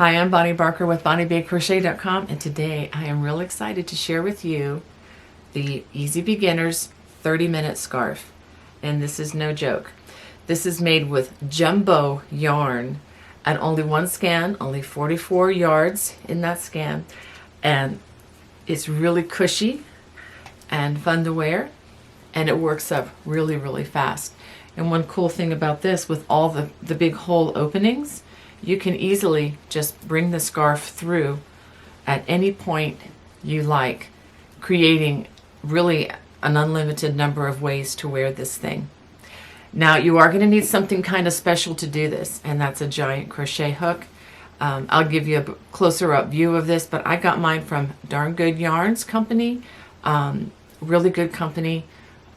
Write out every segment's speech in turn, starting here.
Hi, I'm Bonnie Barker with BonnieBayCrochet.com, and today I am real excited to share with you the Easy Beginners 30-minute scarf. And this is no joke. This is made with jumbo yarn and only one scan, only 44 yards in that scan, and it's really cushy and fun to wear, and it works up really, really fast. And one cool thing about this, with all the big hole openings, you can easily just bring the scarf through at any point you like, creating really an unlimited number of ways to wear this thing. Now, you are going to need something kind of special to do this, and that's a giant crochet hook. I'll give you a closer up view of this, but I got mine from Darn Good Yarns company. Really good company.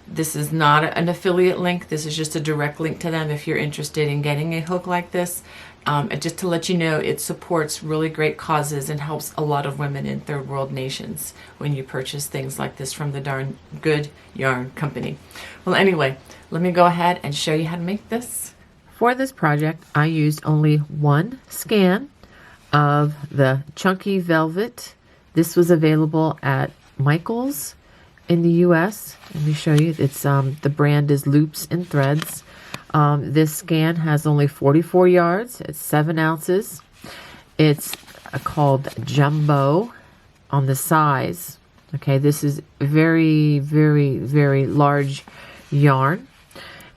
This is not an affiliate link. This is just a direct link to them if you're interested in getting a hook like this. And just to let you know, it supports really great causes and helps a lot of women in third world nations when you purchase things like this from the Darn Good Yarn company. Well, anyway, let me go ahead and show you how to make this. For this project, I used only one scan of the chunky velvet. This was available at Michael's in the US. Let me show you. It's the brand is Loops and Threads. This scan has only 44 yards. It's 7 ounces. It's called Jumbo on the size. Okay, this is very, very, very large yarn.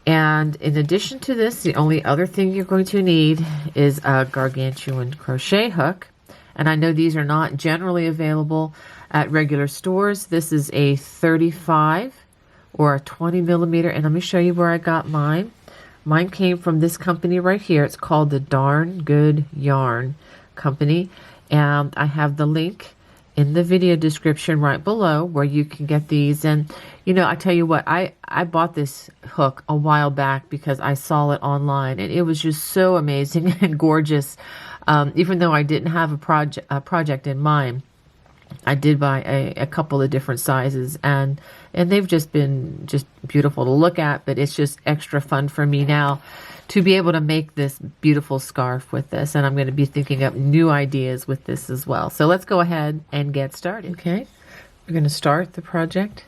And in addition to this, the only other thing you're going to need is a gargantuan crochet hook. And I know these are not generally available at regular stores. This is a 35 or a 20 millimeter. And let me show you where I got mine. Mine came from this company right here. It's called the Darn Good Yarn Company. And I have the link in the video description right below where you can get these. And, you know, I tell you what, I bought this hook a while back because I saw it online. And it was just so amazing and gorgeous. Even though I didn't have a project in mind, I did buy a couple of different sizes, and they've just been just beautiful to look at, but it's just extra fun for me now to be able to make this beautiful scarf with this, and I'm going to be thinking up new ideas with this as well. So let's go ahead and get started. Okay, we're going to start the project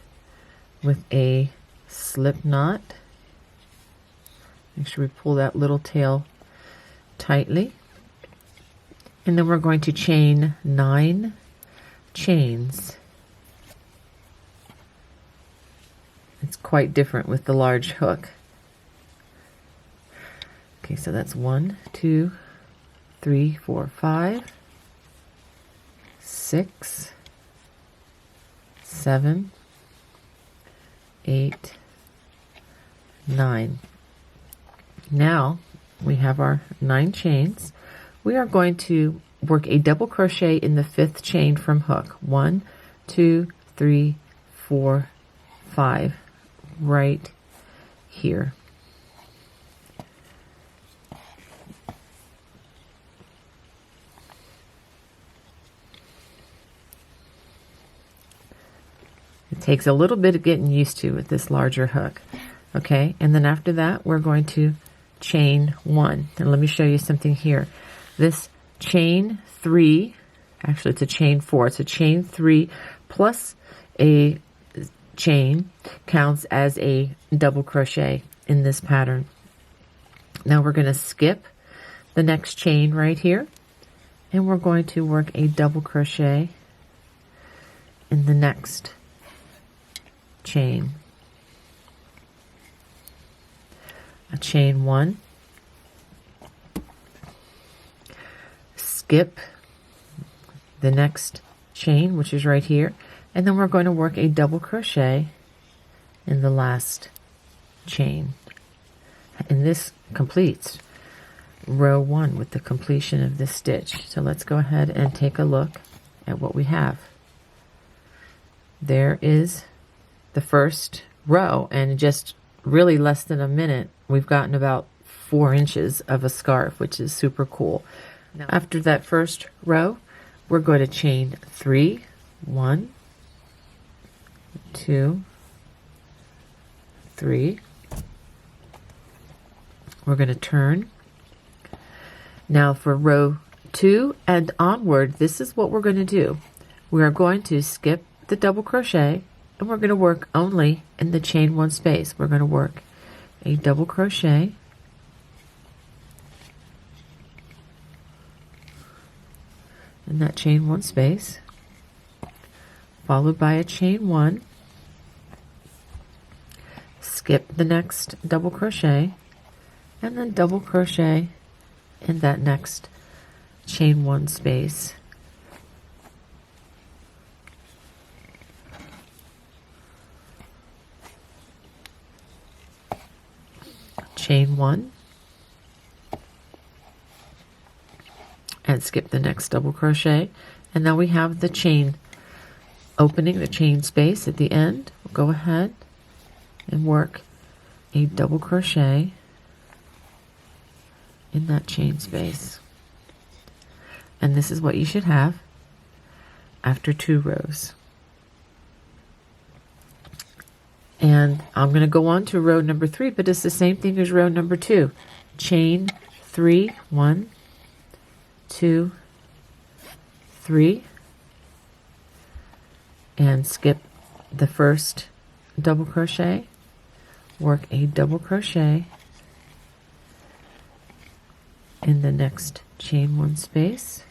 with a slip knot. Make sure we pull that little tail tightly, and then we're going to chain 9 chains. It's quite different with the large hook. Okay, so that's 1, 2, 3, 4, 5, 6, 7, 8, 9. Now we have our 9 chains. We are going to work a double crochet in the 5th chain from hook. 1, 2, 3, 4, 5, right here. It takes a little bit of getting used to with this larger hook. Okay, and then after that, we're going to chain 1. And let me show you something here. This chain 3, actually it's a chain 4, it's a chain 3 plus a chain counts as a double crochet in this pattern. Now we're going to skip the next chain right here, and we're going to work a double crochet in the next chain. A chain 1, skip the next chain, which is right here, and then we're going to work a double crochet in the last chain. And this completes row 1 with the completion of this stitch. So let's go ahead and take a look at what we have. There is the first row, and just really less than a minute, we've gotten about 4 inches of a scarf, which is super cool. Now, after that first row, we're going to chain 3, 1, 2, 3. We're going to turn. Now for row 2 and onward, this is what we're going to do. We are going to skip the double crochet, and we're going to work only in the chain 1 space. We're going to work a double crochet, in that chain 1 space, followed by a chain 1, skip the next double crochet, and then double crochet in that next chain 1 space. Chain 1, and skip the next double crochet, and now we have the chain opening, the chain space at the end. We'll go ahead and work a double crochet in that chain space, and this is what you should have after 2 rows. And I'm going to go on to row number 3, but it's the same thing as row number 2. Chain 3, 1, 2, 3, and skip the first double crochet, work a double crochet in the next chain 1 space,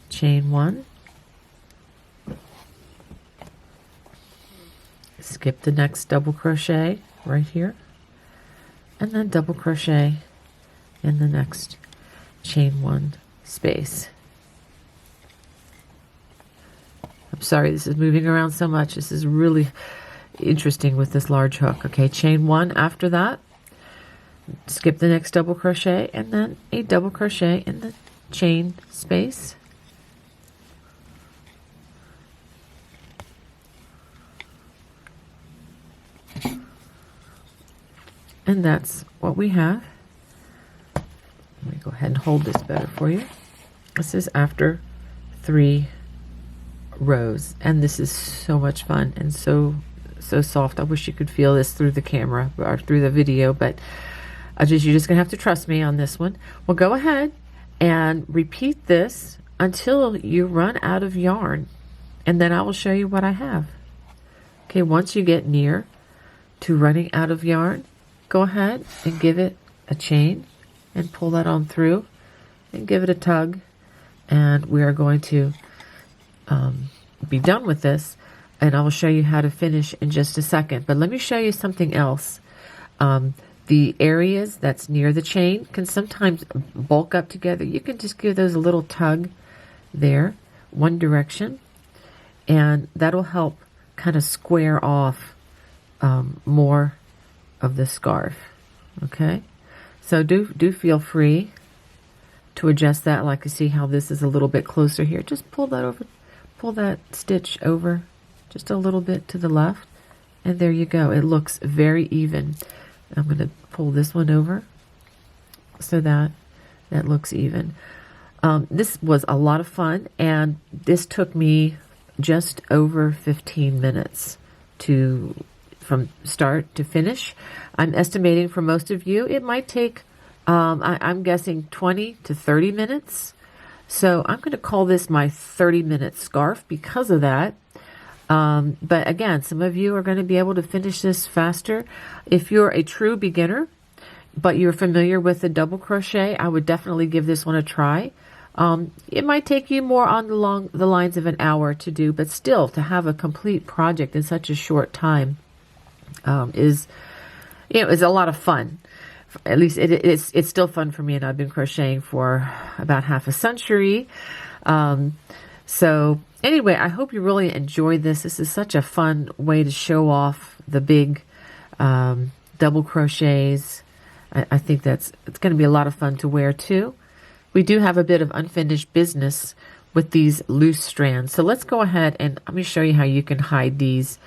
chain 1, skip the next double crochet right here, and then double crochet in the next chain 1 space. I'm sorry, this is moving around so much. This is really interesting with this large hook. Okay, chain 1 after that, skip the next double crochet, and then a double crochet in the chain space. And that's what we have. Let me go ahead and hold this better for you. This is after 3 rows, and this is so much fun and so soft. I wish you could feel this through the camera or through the video, but you're just gonna have to trust me on this one. Well, go ahead and repeat this until you run out of yarn, and then I will show you what I have. Okay, once you get near to running out of yarn, go ahead and give it a chain and pull that on through and give it a tug, and we are going to be done with this, and I will show you how to finish in just a second. But let me show you something else. The areas that's near the chain can sometimes bulk up together. You can just give those a little tug there, one direction, and that'll help kind of square off more of the scarf. Okay, so do feel free to adjust that. Like you see how this is a little bit closer here. Just pull that over, pull that stitch over just a little bit to the left, and there you go. It looks very even. I'm going to pull this one over so that looks even. This was a lot of fun, and this took me just over 15 minutes from start to finish. I'm estimating for most of you it might take I'm guessing 20 to 30 minutes. So I'm going to call this my 30-minute scarf because of that. But again, some of you are going to be able to finish this faster. If you're a true beginner, but you're familiar with the double crochet, I would definitely give this one a try. It might take you more on the lines of an hour to do, but still to have a complete project in such a short time is a lot of fun. At least it's still fun for me, and I've been crocheting for about half a century. So anyway, I hope you really enjoyed this. This is such a fun way to show off the big double crochets. I think it's going to be a lot of fun to wear too. We do have a bit of unfinished business with these loose strands. So let's go ahead and let me show you how you can hide these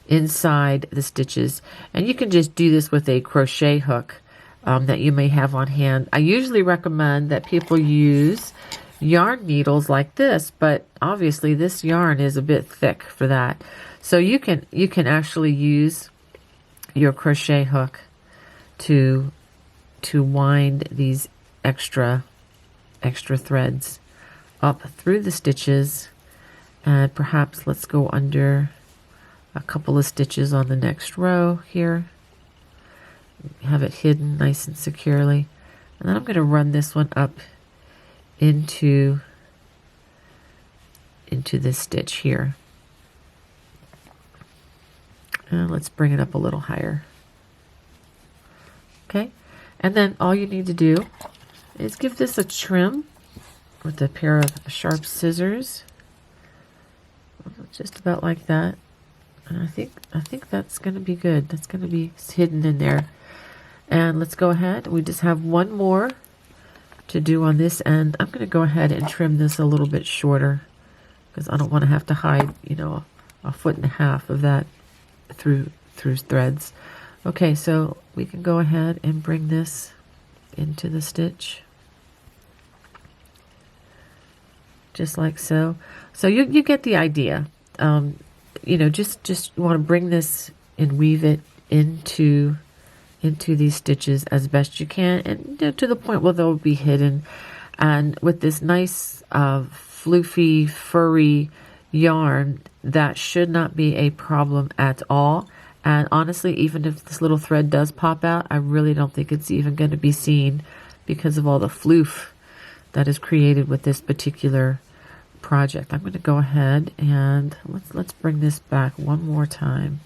inside the stitches. And you can just do this with a crochet hook that you may have on hand. I usually recommend that people use yarn needles like this, but obviously this yarn is a bit thick for that. So you can actually use your crochet hook to wind these extra extra threads up through the stitches, and perhaps let's go under a couple of stitches on the next row here. Have it hidden nice and securely. And then I'm going to run this one up into this stitch here. And let's bring it up a little higher. Okay, and then all you need to do is give this a trim with a pair of sharp scissors, just about like that. And I think that's going to be good. That's going to be hidden in there. And let's go ahead. We just have one more to do on this end. I'm going to go ahead and trim this a little bit shorter because I don't want to have to hide, you know, a foot and a half of that through threads. Okay, so we can go ahead and bring this into the stitch. Just like so. So you get the idea. You know, just want to bring this and weave it into these stitches as best you can, and you know, to the point where they'll be hidden. And with this nice floofy, furry yarn, that should not be a problem at all. And honestly, even if this little thread does pop out, I really don't think it's even going to be seen because of all the floof that is created with this particular project. I'm going to go ahead and let's bring this back one more time.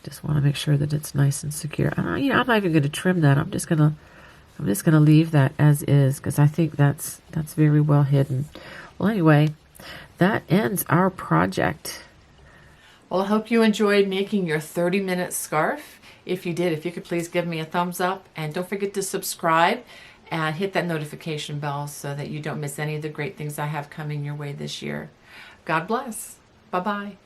Just want to make sure that it's nice and secure. You know, I'm not even going to trim that. I'm just gonna leave that as is because I think that's very well hidden. Well, anyway, that ends our project. Well, I hope you enjoyed making your 30-minute scarf. If you did, if you could please give me a thumbs up, and don't forget to subscribe and hit that notification bell so that you don't miss any of the great things I have coming your way this year. God bless. Bye-bye.